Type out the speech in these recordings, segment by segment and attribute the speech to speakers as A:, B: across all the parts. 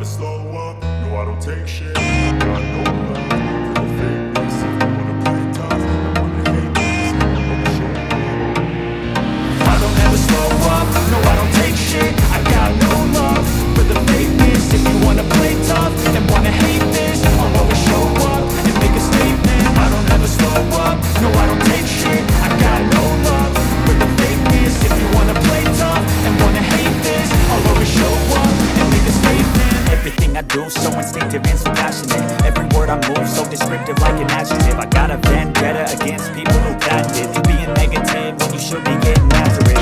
A: slow up, no I don't take shit. I got no love for the fakeness. If you wanna play tough, I wanna hate this. I'ma show you.
B: I don't ever slow up, no I don't take shit. I got no love for the fakeness. If you wanna play tough and wanna hate this, I'll always show up and make a statement. I don't ever slow up, no I don't take shit. I got no love for the fakeness. If you wanna play tough and wanna hate this, I'll always show up and make a statement. Everything I do so instinctive and so passionate. Every word I move so descriptive like an adjective. I got a vendetta against people who patented being negative when you should be getting after it.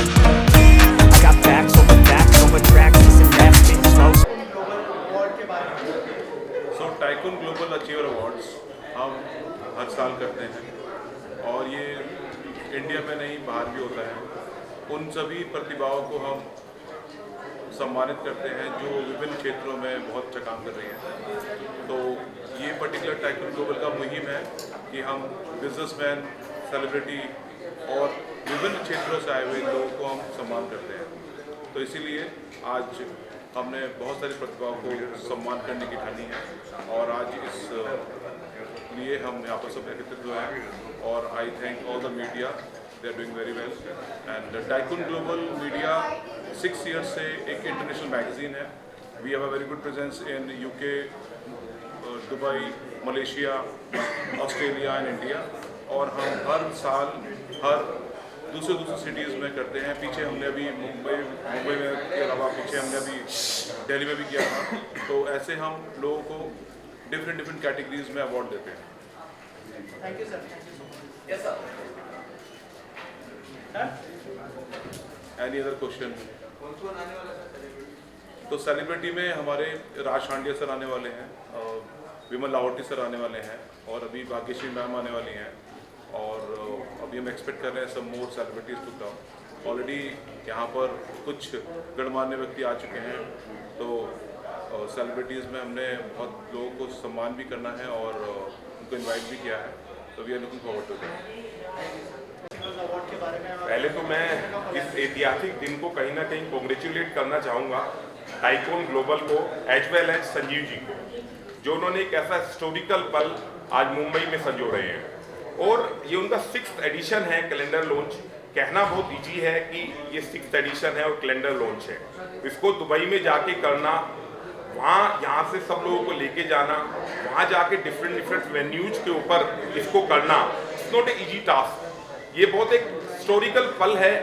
B: I got facts over tracks, listen rap, spit slow.
C: So tycoon global achiever awards हम हर साल करते हैं और ये India में नहीं बाहर भी होता है। उन सभी प्रतिभाओं को हम सम्मानित करते हैं जो विभिन्न क्षेत्रों में बहुत अच्छा काम कर रही हैं। तो ये पर्टिकुलर टाइकून ग्लोबल का मुहिम है कि हम बिजनेसमैन, सेलिब्रिटी और विभिन्न क्षेत्रों से आए हुए लोगों को हम सम्मान करते हैं। तो इसीलिए आज हमने बहुत सारी प्रतिभाओं को सम्मान करने की ठानी है और आज इस लिए हम यहाँ पर सब एकत्रित हुए हैं। और I thank all the media, they are doing very well. And tycoon global media 6 years से एक इंटरनेशनल मैगजीन है। We have a very good presence in UK, Dubai, Malaysia, Australia and India. और हम हर साल हर दूसरे सिटीज़ में करते हैं। पीछे हमने अभी मुंबई में के अलावा पीछे हमने अभी दिल्ली में भी किया था। तो ऐसे हम लोगों को डिफरेंट कैटेगरीज में अवार्ड देते हैं।
D: Thank you sir. Yes sir.
C: Any other question? तो सेलिब्रिटी में हमारे राज शांडिया सर आने वाले हैं, विमल लाहौटी सर आने वाले हैं और अभी भाग्यश्री मैम आने वाली हैं। और अभी हम एक्सपेक्ट कर रहे हैं सब मोर सेलिब्रिटीज़ टू कम। ऑलरेडी यहाँ पर कुछ गणमान्य व्यक्ति आ चुके हैं। तो सेलिब्रिटीज़ में हमने बहुत लोगों को सम्मान भी करना है और उनको इनवाइट भी किया है। तो we are looking forward to that.
E: पहले तो मैं इस ऐतिहासिक दिन को कहीं ना कहीं कॉन्ग्रेचुलेट करना चाहूँगा टाइकून ग्लोबल को as well as Sanjeev ji को, जो उन्होंने एक ऐसा हिस्टोरिकल पल आज मुंबई में संजो रहे हैं। और ये उनका 6th एडिशन है कैलेंडर लॉन्च। कहना बहुत इजी है कि ये 6th एडिशन है और कैलेंडर लॉन्च है। इसको दुबई में जाके करना, वहाँ यहाँ से सब लोगों को लेके जाना, वहाँ जाके डिफरेंट वेन्यूज के ऊपर इसको करना, it's not a easy task. ये बहुत एक हिस्टोरिकल पल है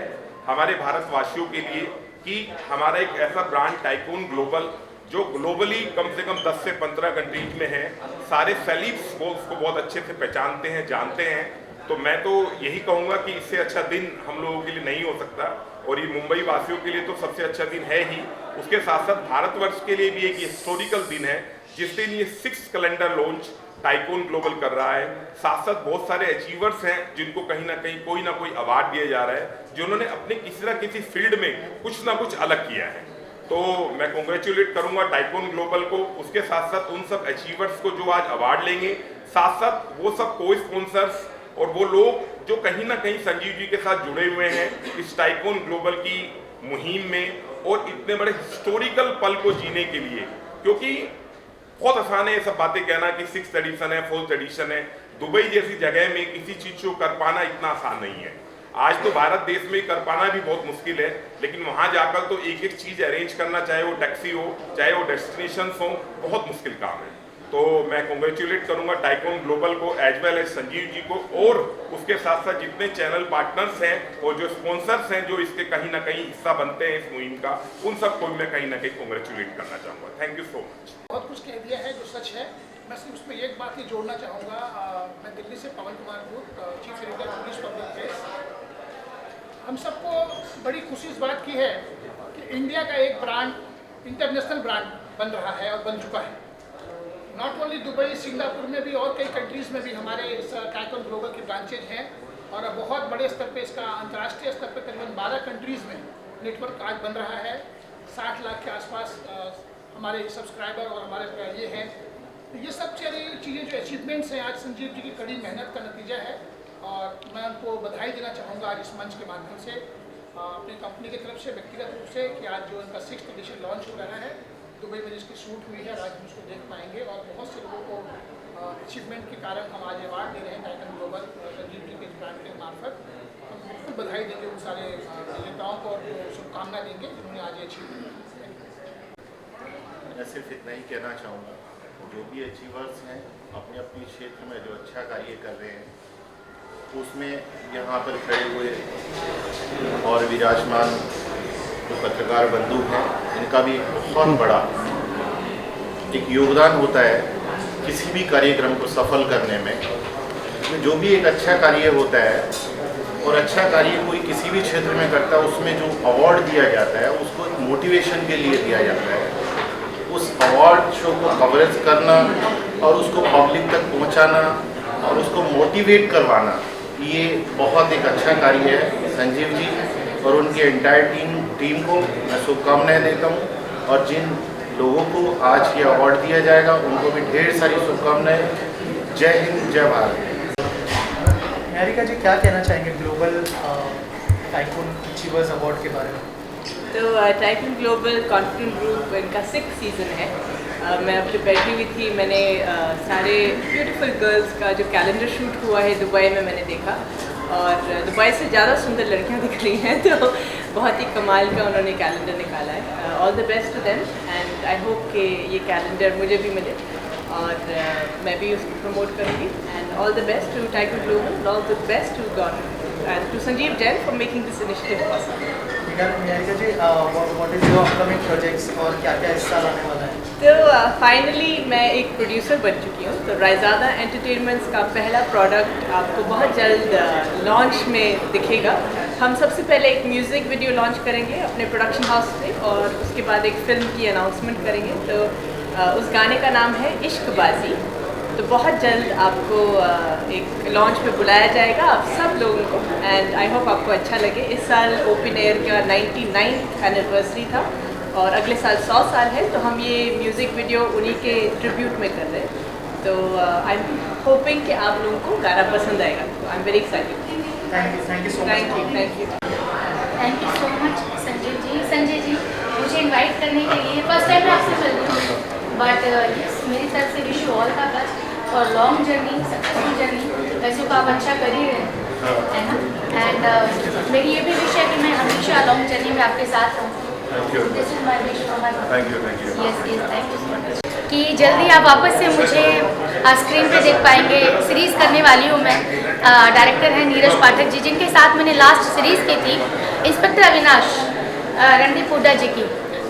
E: हमारे भारतवासियों के लिए कि हमारा एक ऐसा ब्रांड टाइकून ग्लोबल जो ग्लोबली कम से कम 10 से 15 कंट्रीज में है, सारे सेलिब्स को उसको बहुत अच्छे से पहचानते हैं, जानते हैं। तो मैं तो यही कहूँगा कि इससे अच्छा दिन हम लोगों के लिए नहीं हो सकता और ये मुंबई वासियों के लिए तो सबसे अच्छा दिन है ही। उसके साथ साथ भारतवर्ष के लिए भी एक हिस्टोरिकल दिन है जिस दिन ये 6th calendar launch tycoon global कर रहा है। साथ साथ बहुत सारे अचीवर्स हैं जिनको कहीं ना कहीं कोई ना कोई अवार्ड दिया जा रहा है, जिन्होंने अपने किसी ना किसी फील्ड में कुछ ना कुछ अलग किया है। तो मैं कॉन्ग्रेचुलेट करूंगा टाइकून ग्लोबल को, उसके साथ साथ उन सब अचीवर्स को जो आज अवार्ड लेंगे, साथ साथ वो सब को स्पॉन्सर्स और वो लोग जो कहीं ना कहीं संजीव जी के साथ जुड़े हुए हैं इस टाइकून ग्लोबल की मुहिम में और इतने बड़े हिस्टोरिकल पल को जीने के लिए। क्योंकि बहुत आसान है ये सब बातें कहना कि 6th एडिशन है, 4th एडिशन है। दुबई जैसी जगह में किसी चीज को कर पाना इतना आसान नहीं है। आज तो भारत देश में कर पाना भी बहुत मुश्किल है, लेकिन वहां जाकर तो एक एक चीज अरेंज करना, चाहे वो टैक्सी हो, चाहे वो डेस्टिनेशन हो, बहुत मुश्किल काम है। तो मैं कॉन्ग्रेचुलेट करूंगा टाइकून ग्लोबल को as well as Sanjeev ji को और उसके साथ साथ जितने चैनल पार्टनर्स हैं और जो स्पॉन्सर्स हैं जो इसके कहीं ना कहीं हिस्सा बनते हैं इस मुहिम का, उन सबको मैं कहीं ना कहीं कॉन्ग्रेचुलेट करना चाहूँगा। Thank you so much.
F: बहुत कुछ कह दिया है जो सच है। मैं सिर्फ उसमें एक बात ही जोड़ना चाहूँगा। मैं दिल्ली से Pawan Kumar Booth, chief editor police public press. हम सबको बड़ी खुशी इस बात की है कि इंडिया का एक ब्रांड इंटरनेशनल ब्रांड बन रहा है और बन चुका है। नॉट ओनली दुबई, सिंगापुर में भी और कई कंट्रीज़ में भी हमारे इस टाइकून ग्लोबल के ब्रांचेज हैं और बहुत बड़े स्तर पे इसका अंतर्राष्ट्रीय स्तर पर करीबन 12 कंट्रीज़ में नेटवर्क आज बन रहा है। 60 लाख के आसपास हमारे सब्सक्राइबर और हमारे ये हैं। ये सब चीज़ें जो अचीवमेंट्स हैं आज संजीव जी की कड़ी मेहनत का नतीजा है और मैं उनको बधाई देना चाहूँगा आज इस मंच के माध्यम से, अपनी कंपनी की तरफ से, व्यक्तिगत रूप से, कि आज जो इनका 6th एडिशन लॉन्च हो रहा है। दुबई में जिसकी शूट हुई है, आज हम उसको देख पाएंगे। और बहुत से लोगों को अचीवमेंट के कारण हम आज अवार्ड दे रहे हैं टाइटन ग्लोबल संजीव जी के ब्रांड के मार्फत। हम बिल्कुल बधाई देंगे उन सारे विजेताओं को और शुभकामना देंगे जिन्होंने आज ये अचीव किया।
G: मैं सिर्फ इतना ही कहना चाहूँगा, जो भी अचीवर्स हैं अपने अपने क्षेत्र में जो अच्छा कार्य कर रहे हैं, उसमें यहाँ पर खड़े हुए और विराजमान जो पत्रकार बंधु हैं, इनका भी बहुत बड़ा एक योगदान होता है किसी भी कार्यक्रम को सफल करने में। जो भी एक अच्छा कार्य होता है और अच्छा कार्य कोई किसी भी क्षेत्र में करता है, उसमें जो अवार्ड दिया जाता है उसको एक मोटिवेशन के लिए दिया जाता है। उस अवार्ड शो को कवरेज करना और उसको पब्लिक तक पहुंचाना और उसको मोटिवेट करवाना, ये बहुत एक अच्छा कार्य है। संजीव जी और उनके एंटायर टीम को मैं शुभकामनाएं देता हूँ और जिन लोगों को आज ये अवार्ड दिया जाएगा उनको भी ढेर सारी शुभकामनाएं। जय हिंद, जय भारत।
H: निहारिका जी, क्या कहना चाहेंगे ग्लोबल टाइकून अचीवर्स अवार्ड के बारे में?
I: तो टाइटन ग्लोबल कॉन्फिडेंट ग्रुप इनका 6th सीज़न है। मैं अब जो बैठी हुई थी, मैंने सारे ब्यूटीफुल गर्ल्स का जो कैलेंडर शूट हुआ है दुबई में मैंने देखा, और दुबई से ज़्यादा सुंदर लड़कियां दिख रही हैं, तो बहुत ही कमाल का उन्होंने कैलेंडर निकाला है। All the best to them and I hope कि ये कैलेंडर मुझे भी मिले और मैं भी उसको प्रमोट करूँगी। And all the best to Titan Global, all the best to God and to Sanjeev Jain for making this initiative possible.
H: Niharika ji, what is your upcoming projects और क्या क्या इस साल आने वाला है?
I: तो फाइनली मैं एक प्रोड्यूसर बन चुकी हूँ। तो रायज़ादा एंटरटेनमेंट्स का पहला प्रोडक्ट आपको बहुत जल्द लॉन्च में दिखेगा। हम सबसे पहले एक म्यूज़िक वीडियो लॉन्च करेंगे अपने प्रोडक्शन हाउस से और उसके बाद एक फ़िल्म की अनाउंसमेंट करेंगे। तो उस गाने का नाम है इश्कबाजी। तो बहुत जल्द आपको एक लॉन्च पे बुलाया जाएगा आप सब लोगों को एंड आई होप आपको अच्छा लगे। इस साल ओपन एयर का 99th एनिवर्सरी था और अगले साल 100 साल है, तो हम ये म्यूज़िक वीडियो उन्हीं के ट्रिब्यूट में कर रहे हैं। तो आई एम होपिंग कि आप लोगों को गाना पसंद आएगा। तो I am very excited.
H: Thank you so much.
I: Thank you.
J: Thank you so much Sanjay ji. Sanjay ji, मुझे इनवाइट करने के लिए फर्स्ट टाइम मैं आपसे मिल रही हूँ, बट यस, मेरी तरफ से विश यू ऑल का बेस्ट और लॉन्ग जर्नी, सक्सेसफुल जर्नी। वैसे तो आप अच्छा कर ही रहे हैं, है ना। एंड मेरी ये भी विश है कि मैं हमेशा लॉन्ग जर्नी में आपके साथ रहूँ। This is my wish for my
G: thank you
J: yes yes, thank you so much. कि जल्दी आप वापस से मुझे स्क्रीन पे देख पाएंगे। सीरीज़ करने वाली हूँ मैं। डायरेक्टर हैं नीरज पाठक जी, जिनके साथ मैंने लास्ट सीरीज़ की थी इंस्पेक्टर अविनाश, रणदीप हुड्डा जी की।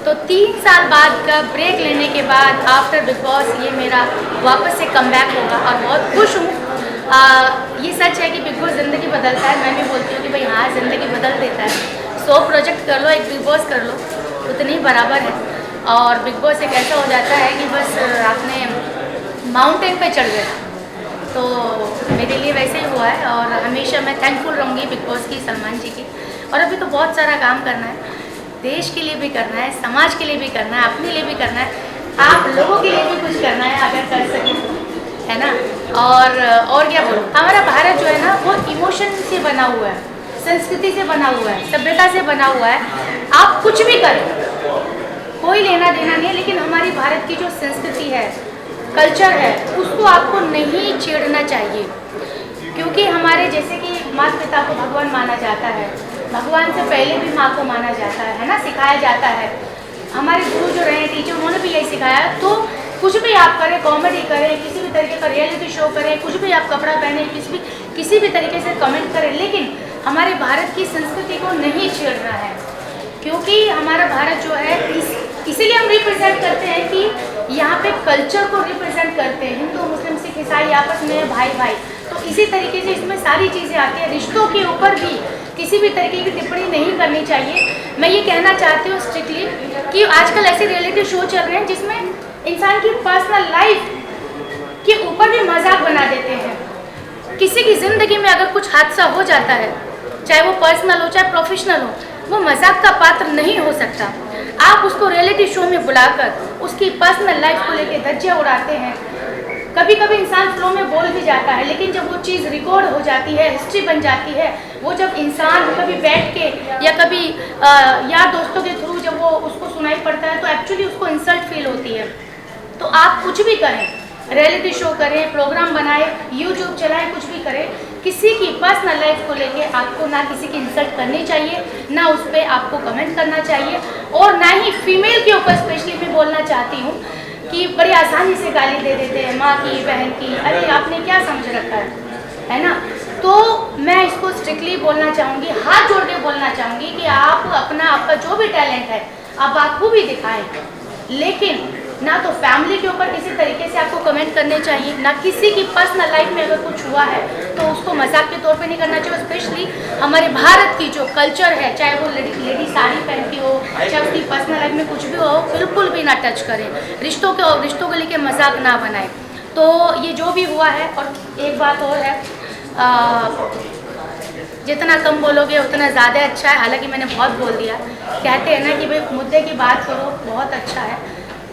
J: तो 3 साल बाद का ब्रेक लेने के बाद आफ्टर बिग बॉस ये मेरा वापस से कमबैक होगा और बहुत खुश हूँ। ये सच है कि बिग बॉस ज़िंदगी बदलता है। मैं भी बोलती हूँ कि भाई हाँ, ज़िंदगी बदल देता है। 100 प्रोजेक्ट कर लो, एक बिग बॉस कर लो, उतनी बराबर है। और बिग बॉस एक ऐसा हो जाता है कि बस आपने माउंटेन पे चढ़ गए। तो मेरे लिए वैसे ही हुआ है और हमेशा मैं थैंकफुल रहूँगी बिग बॉस की, सलमान जी की। और अभी तो बहुत सारा काम करना है, देश के लिए भी करना है, समाज के लिए भी करना है, अपने लिए भी करना है, आप लोगों के लिए भी कुछ करना है अगर कर सकें, है ना। और क्या बोलूँ, हमारा भारत जो है ना वो इमोशन से बना हुआ है, संस्कृति से बना हुआ है, सभ्यता से बना हुआ है। आप कुछ भी करें, कोई लेना देना नहीं है, लेकिन हमारी भारत की जो संस्कृति है, कल्चर है, उसको आपको नहीं छेड़ना चाहिए। क्योंकि हमारे जैसे कि माता पिता को भगवान माना जाता है, भगवान से पहले भी माँ को माना जाता है ना, सिखाया जाता है। हमारे गुरु जो रहे टीचर, उन्होंने भी यही सिखाया। तो कुछ भी आप करें, कॉमेडी करें, किसी भी तरीके का रियलिटी शो करें, कुछ भी आप कपड़ा पहने, किसी भी तरीके से कमेंट करें, लेकिन हमारे भारत की संस्कृति को नहीं छेड़ना है। क्योंकि हमारा भारत जो है इसीलिए हम रिप्रेजेंट करते हैं कि यहाँ पे कल्चर को रिप्रेजेंट करते हैं। हिंदू मुस्लिम सिख ईसाई आपस में भाई भाई, तो इसी तरीके से इसमें सारी चीज़ें आती हैं। रिश्तों के ऊपर भी किसी भी तरीके की टिप्पणी नहीं करनी चाहिए। मैं ये कहना चाहती हूँ स्ट्रिक्टली कि आजकल ऐसे रियलिटी शो चल रहे हैं जिसमें इंसान की पर्सनल लाइफ के ऊपर भी मजाक बना देते हैं। किसी की ज़िंदगी में अगर कुछ हादसा हो जाता है, चाहे वो पर्सनल हो चाहे प्रोफेशनल हो, वो मजाक का पात्र नहीं हो सकता। आप उसको रियलिटी शो में बुलाकर उसकी पर्सनल लाइफ को लेकर धज्जियाँ उड़ाते हैं। कभी कभी इंसान फ्लो में बोल भी जाता है, लेकिन जब वो चीज़ रिकॉर्ड हो जाती है, हिस्ट्री बन जाती है, वो जब इंसान कभी बैठ के या कभी यार दोस्तों के थ्रू जब वो उसको सुनाई पड़ता है तो एक्चुअली उसको इंसल्ट फील होती है। तो आप कुछ भी करें, रियलिटी शो करें, प्रोग्राम बनाए, यूट्यूब चलाएं, कुछ भी करें, किसी की पर्सनल लाइफ को लेके आपको ना किसी की इंसल्ट करनी चाहिए, ना उस पर आपको कमेंट करना चाहिए, और ना ही फीमेल के ऊपर स्पेशली मैं बोलना चाहती हूँ कि बड़ी आसानी से गाली दे देते हैं माँ की, बहन की। अरे आपने क्या समझ रखा है ना। तो मैं इसको स्ट्रिक्टली बोलना चाहूँगी, हाथ जोड़ के बोलना चाहूँगी कि आप अपना आपका जो भी टैलेंट है आप खूबी दिखाएं, लेकिन ना तो फैमिली के ऊपर किसी तरीके से आपको कमेंट करने चाहिए, ना किसी की पर्सनल लाइफ में अगर कुछ हुआ है तो उसको मजाक के तौर पे नहीं करना चाहिए। स्पेशली हमारे भारत की जो कल्चर है, चाहे वो लेडी साड़ी पहनती हो, चाहे उसकी पर्सनल लाइफ में कुछ भी हो, बिल्कुल भी ना टच करें, रिश्तों को लेके मजाक ना बनाए। तो ये जो भी हुआ है, और एक बात और है, जितना कम बोलोगे उतना ज़्यादा अच्छा है। हालांकि मैंने बहुत बोल दिया। कहते हैं ना कि भाई मुद्दे की बात करो, बहुत अच्छा है,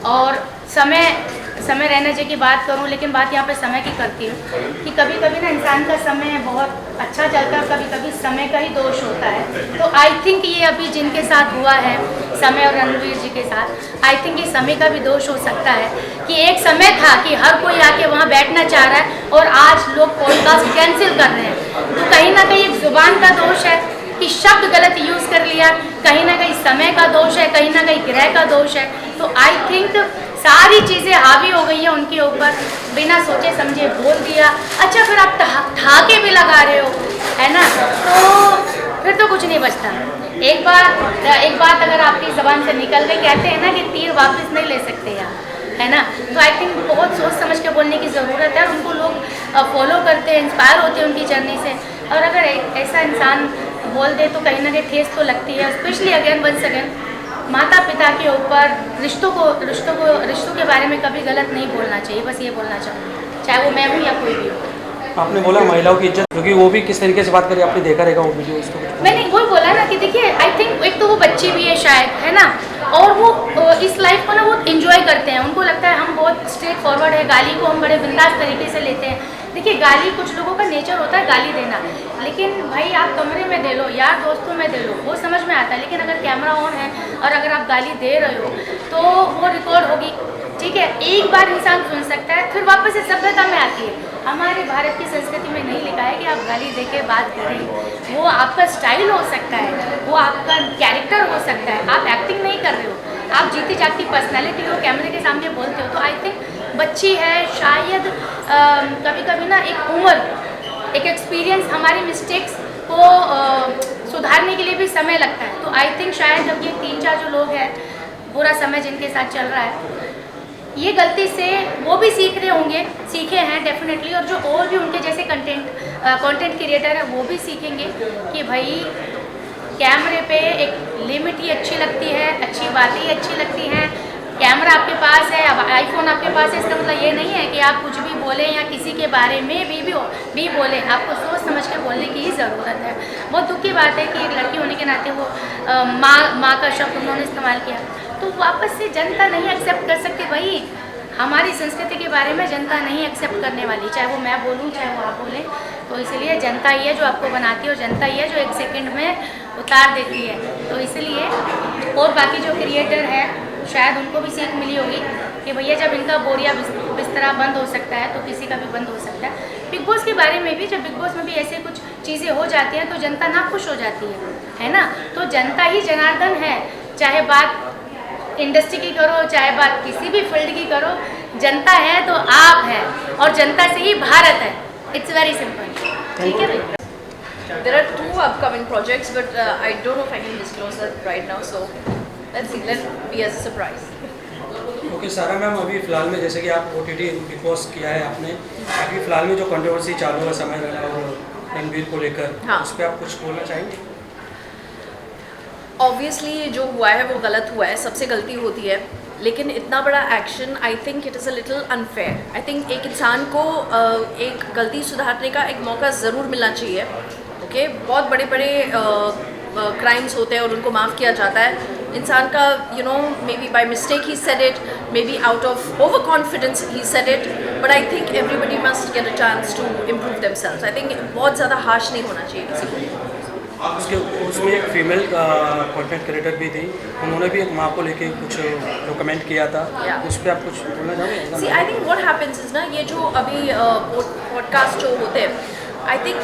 J: और समय रहने की बात करूं, लेकिन बात यहाँ पे समय की करती हूँ कि कभी कभी ना इंसान का समय बहुत अच्छा चलता है, कभी कभी समय का ही दोष होता है। तो आई थिंक ये अभी जिनके साथ हुआ है, समय और रणवीर जी के साथ, आई थिंक ये समय का भी दोष हो सकता है कि एक समय था कि हर कोई आके वहाँ बैठना चाह रहा है और आज लोग पॉडकास्ट कैंसिल कर रहे हैं। तो कहीं ना कहीं एक जुबान का दोष है कि शब्द गलत यूज़ कर लिया, कहीं ना कहीं समय का दोष है, कहीं ना कहीं ग्रह का दोष है। तो आई थिंक सारी चीज़ें हावी हो गई हैं उनके ऊपर, बिना सोचे समझे बोल दिया। अच्छा फिर आप ठाके भी लगा रहे हो, है ना, तो फिर तो कुछ नहीं बचता। एक बात अगर आपकी ज़बान से निकल गई, कहते हैं ना कि तीर वापस नहीं ले सकते यार, है ना। तो आई थिंक बहुत सोच समझ के बोलने की ज़रूरत है, और उनको लोग फॉलो करते हैं, इंस्पायर होते हैं उनकी जर्नी से। और अगर ऐसा इंसान बोल दे तो कहीं ना कहीं ठेस तो लगती है। स्पेशली अगेन वंस अगेन माता पिता के ऊपर रिश्तों के बारे में कभी गलत नहीं बोलना चाहिए। बस ये बोलना चाहूँगी, चाहे वो मैं हूँ या कोई भी हो।
K: आपने बोला महिलाओं की इज्जत, क्योंकि वो भी किस तरीके से बात करी आपने देखा रहेगा वो वीडियो, उसको
J: मैंने वही बोला ना कि देखिए आई थिंक एक तो वो बच्ची भी है शायद, है ना, और वो इस लाइफ को ना बहुत इंजॉय करते हैं। उनको लगता है हम बहुत स्ट्रेट फॉरवर्ड है, गाली को हम बड़े बिंदास तरीके से लेते हैं। देखिए गाली कुछ लोगों का नेचर होता है गाली देना, लेकिन भाई आप कमरे में दे लो, यार दोस्तों में दे लो, वो समझ में आता है। लेकिन अगर कैमरा ऑन है और अगर आप गाली दे रहे हो तो वो रिकॉर्ड होगी, ठीक है, एक बार इंसान सुन सकता है, फिर वापस से सभ्यता में आती है। हमारे भारत की संस्कृति में नहीं लिखा है कि आप गाली दे के बात करें। वो आपका स्टाइल हो सकता है, वो आपका कैरेक्टर हो सकता है, आप एक्टिंग नहीं कर रहे हो, आप जीती जागती पर्सनैलिटी हो, कैमरे के सामने बोलते हो। तो आई थिंक बच्ची है शायद, कभी कभी ना एक उम्र, एक एक्सपीरियंस, हमारी मिस्टेक्स को सुधारने के लिए भी समय लगता है। तो आई थिंक शायद जब ये 3-4 जो लोग हैं, बुरा समय जिनके साथ चल रहा है, ये गलती से वो भी सीख रहे होंगे, सीखे हैं डेफिनेटली, और जो और भी उनके जैसे कंटेंट क्रिएटर है वो भी सीखेंगे कि भाई कैमरे पे एक लिमिट ही अच्छी लगती है, अच्छी बातें ही अच्छी लगती हैं। कैमरा आपके पास है, अब आईफोन आपके पास है, इसका मतलब ये नहीं है कि आप कुछ भी बोलें या किसी के बारे में भी बोलें। आपको सोच समझ के बोलने की ही ज़रूरत है। बहुत दुख की बात है कि एक लड़की होने के नाते वो माँ का शब्द उन्होंने इस्तेमाल किया, तो वापस से जनता नहीं एक्सेप्ट कर सकती। भाई हमारी संस्कृति के बारे में जनता नहीं एक्सेप्ट करने वाली, चाहे वो मैं बोलूँ चाहे वो आप बोलें। तो इसलिए जनता ही है जो आपको बनाती है, और जनता ही है जो 1 सेकंड में उतार देती है। तो इसलिए और बाकी जो क्रिएटर है शायद उनको भी सीख मिली होगी कि भैया जब इनका बोरिया बिस्तरा बंद हो सकता है तो किसी का भी बंद हो सकता है। बिग बॉस के बारे में भी, जब बिग बॉस में भी ऐसे कुछ चीज़ें हो जाती हैं तो जनता ना खुश हो जाती है ना। तो जनता ही जनार्दन है, चाहे बात इंडस्ट्री की करो, चाहे बात किसी भी फील्ड की करो, जनता है तो आप है, और जनता से ही भारत है। इट्स वेरी सिंपल, ठीक है।
I: There are 2 upcoming projects, but I don't know if I can disclose that right now. So let's see. Let be as a surprise.
K: Okay सारा मैम, अभी फिलहाल में जैसे कि आप OTT बिग बॉस किया है आपने, अभी फिलहाल में जो कंट्रोवर्सी चालू है समय रैना और रणवीर को लेकर,
I: हाँ,
K: उस पर आप कुछ बोलना चाहेंगे?
I: ऑब्वियसली जो हुआ है वो गलत हुआ है, सबसे गलती होती है, लेकिन इतना बड़ा action I think it is a little unfair. I think एक इंसान को एक गलती सुधारने का एक मौका ज़रूर मिलना चाहिए। ओके, बहुत बड़े बड़े क्राइम्स होते हैं और उनको माफ़ किया जाता है। इंसान का maybe by mistake he said it, maybe out of over confidence he said it, but I think everybody must get a chance to improve themselves. I think बहुत ज़्यादा हार्श नहीं होना चाहिए किसी को।
K: उसमें एक फीमेल कंटेंट क्रिएटर भी थी, उन्होंने भी एक माँ को लेके कुछ जो कमेंट किया था, उस पर आप कुछ बोलना चाहोगे?
L: See I think what happens is ना, ये जो अभी पॉडकास्ट जो होते हैं, आई थिंक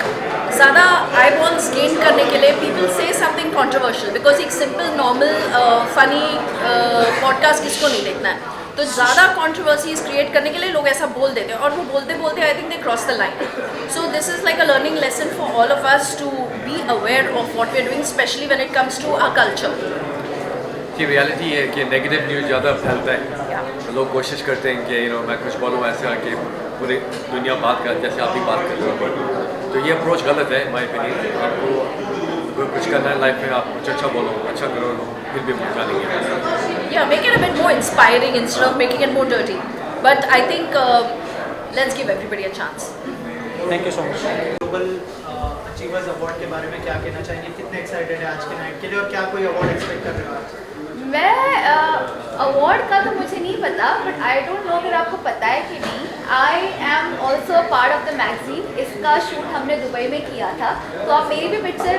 L: ज़्यादा आई बॉल्स गेन करने के लिए पीपल से समथिंग कॉन्ट्रोवर्शियल, बिकॉज एक सिंपल नॉर्मल फनी पॉडकास्ट किसको नहीं देखना है, तो ज़्यादा कॉन्ट्रोवर्सीज क्रिएट करने के लिए लोग ऐसा बोल देते हैं, और वो बोलते बोलते I think they cross the line. So this is like a learning lesson for all of us to be aware of what we are doing, especially when it comes to our culture.
M: कि reality है कि negative news ज़्यादा फैलता है, लोग कोशिश करते हैं कि मैं कुछ बोलूँ ऐसा कि पूरी दुनिया बात कर जैसे आप भी बात कर रहे हो, तो ये अप्रोच गलत है माय ओपिनियन. आपको कुछ करना है लाइफ में, आप कुछ अच्छा बोलो, अच्छा करो, फिर भी मजा नहीं है.
L: Yeah, make it a bit more inspiring instead of making it more dirty. But I think let's give everybody a chance.
H: Thank you so much. Global achievers award के बारे में क्या कहना चाहेंगे? कितने एक्साइटेड है आज के नाइट के लिए, और क्या कोई अवार्ड एक्सपेक्ट कर रहे हो आज?
J: मैं अवार्ड का तो मुझे नहीं पता, बट आई डोंट नो अगर आपको पता है कि नहीं, I am also part of the magazine. इसका शूट हमने दुबई में किया था, तो आप मेरी भी पिक्चर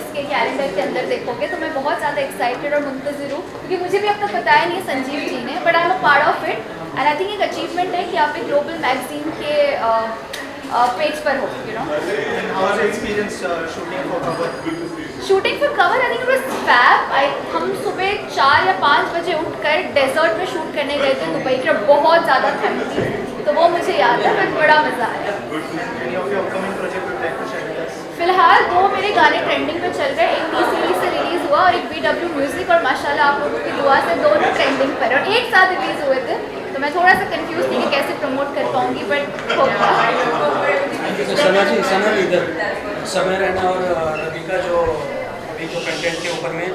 J: इसके कैलेंडर के अंदर देखोगे, तो मैं बहुत ज़्यादा एक्साइटेड और मुंतज़िर हूँ, क्योंकि मुझे भी अब तक बताया नहीं है संजीव जी ने, but I am a part of it. And I think एक अचीवमेंट है कि आप एक ग्लोबल मैगजीन के पेज पर हो, you know.
H: How was experience shooting for cover?
J: Shooting for cover I think it was fab. हम सुबह 4 या 5 बजे उठकर डेजर्ट में शूट करने गए थे दुबई के, बहुत ज़्यादा ठंड थी, तो वो मुझे याद है, बट बड़ा मज़ा आया. फिलहाल 2 मेरे गाने ट्रेंडिंग पे चल रहे हैं. एक टी-सीरीज से रिलीज़ हुआ और एक BW म्यूज़िक, और माशाल्लाह आप लोगों की दुआ से दोनों ट्रेंडिंग पर और एक साथ रिलीज़ हुए थे, तो मैं थोड़ा सा कंफ्यूज थी कि कैसे प्रमोट कर पाऊँगी, बट होगा.
K: सना जी इधर समय रहना और रवि का जो अभी जो कंटेंट के ऊपर में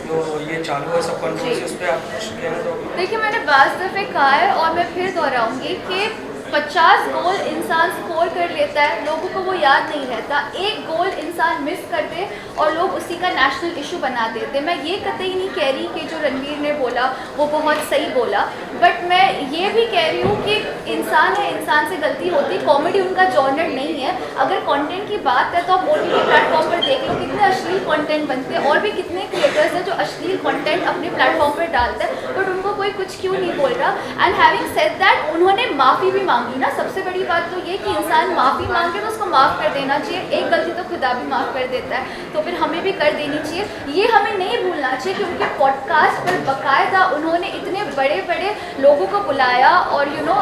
K: जो ये चालू है सब कंट्रोवर्सी, उस पर आप कुछ कहना चाहोगे?
J: देखिए, मैंने बाज़ दफ़े कहा है और मैं फिर दोहराऊंगी कि 50 गोल इंसान स्कोर कर लेता है, लोगों को वो याद नहीं रहता. एक गोल इंसान मिस कर दे और लोग उसी का नेशनल इशू बना देते. मैं ये कतई नहीं कह रही कि जो रणवीर ने बोला वो बहुत सही बोला, बट मैं ये भी कह रही हूँ कि इंसान है, इंसान से गलती होती. कॉमेडी उनका जॉनर नहीं है. अगर कंटेंट की बात है तो आप OTT प्लेटफॉर्म पर देख लो कितने अश्लील कंटेंट बनते हैं, और भी कितने क्रिएटर्स हैं जो अश्लील कंटेंट अपने प्लेटफॉर्म पर डालते हैं, बट उनको कोई कुछ क्यों नहीं बोल रहा. एंड हैविंग सेड दैट, उन्होंने माफ़ी भी मांगी ना. सबसे बड़ी बात तो ये कि इंसान माफ़ी मांगे तो उसको माफ़ कर देना चाहिए. एक गलती तो खुदा भी माफ़ कर देता है, तो फिर हमें भी कर देनी चाहिए. ये हमें नहीं भूलना चाहिए कि उनके पॉडकास्ट पर बाकायदा उन्होंने इतने बड़े बड़े लोगों को बुलाया, और यू नो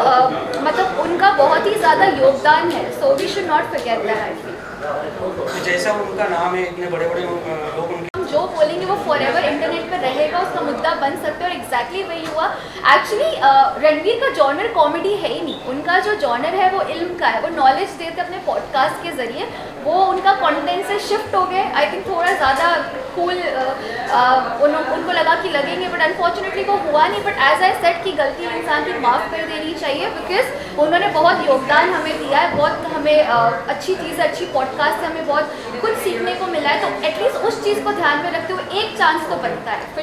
J: मतलब उनका बहुत ही ज़्यादा योगदान है. So we should not forget that. I feel
K: जैसा उनका नाम है, इतने बड़े बड़े लोग उनके
J: जो बोलेंगे वो फॉरएवर इंटरनेट पर रहेगा, उसका मुद्दा बन सकता है, और एग्जैक्टली वही हुआ. एक्चुअली रणवीर का जॉनर कॉमेडी है ही नहीं. उनका जो जॉनर है वो इल्म का है. वो नॉलेज देते अपने पॉडकास्ट के ज़रिए. वो उनका कंटेंट से शिफ्ट हो गए. आई थिंक थोड़ा ज़्यादा कूल उनको लगा कि लगेंगे, बट अनफॉर्चुनेटली वो हुआ नहीं. बट एज आई सेड की गलती इंसान की माफ़ कर देनी चाहिए, बिकॉज उन्होंने बहुत योगदान हमें दिया है, बहुत हमें अच्छी चीज़, अच्छी पॉडकास्ट से हमें बहुत कुछ सीखने को मिला है. तो एटलीस्ट उस चीज़ को ध्यान में रखते हुए एक चांस तो बनता है.